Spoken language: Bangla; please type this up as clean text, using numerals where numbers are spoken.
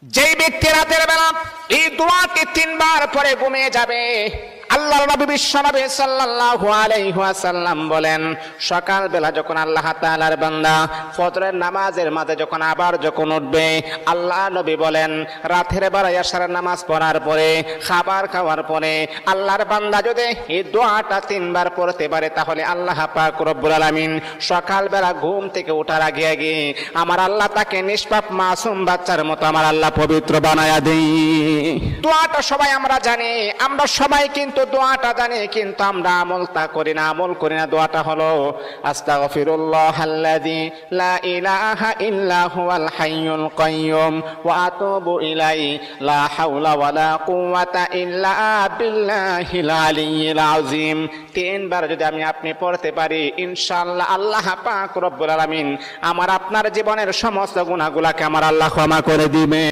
যেই ব্যক্তি রাতের বেলা এই দোয়াটি 3 বার পরে ঘুমিয়ে যাবে, আল্লাহর নবী বিশ্বনবী সাল্লাল্লাহু আলাইহি ওয়াসাল্লাম বলেন, সকাল বেলা যখন আল্লাহ তাআলার বান্দা ফজরের নামাজের মাঝে যখন উঠবে, আল্লাহ নবী বলেন রাতের বেলা এশার নামাজ পড়ার পরে, খাবার খাওয়ার পরে আল্লাহর বান্দা যদি এই দোয়াটা 3 বার পড়তে পারে, তাহলে আল্লাহ পাক রব্বুল আলামিন সকাল বেলা ঘুম থেকে ওঠার আগে আগে আমার আল্লাহ তাকে নিষ্পাপ মাসুম বাচ্চার মতো আমার আল্লাহ পবিত্র বানায়া দেই। দোয়াটা সবাই আমরা জানি, আমরা সবাই কিন্তু দোয়াটা জানি, কিন্তু আমরা আমল করি না। দোয়াটা হলো আস্তাগফিরুল্লাহাল্লাযী লা ইলাহা ইল্লা হুয়াল হাইয়ুল কাইয়্যুম ওয়া আতুবু ইলাইহি লা হাওলা ওয়ালা কুওয়াতা ইল্লা বিল্লাহিল আলিয়্যিল আযীম। 3 বার যদি আপনি পড়তে পারি, ইনশাআল্লাহ আল্লাহ পাক রব্বুল আলামিন আমার আপনার জীবনের সমস্ত গুনাহগুলোকে আমার আল্লাহ ক্ষমা করে দিবেন।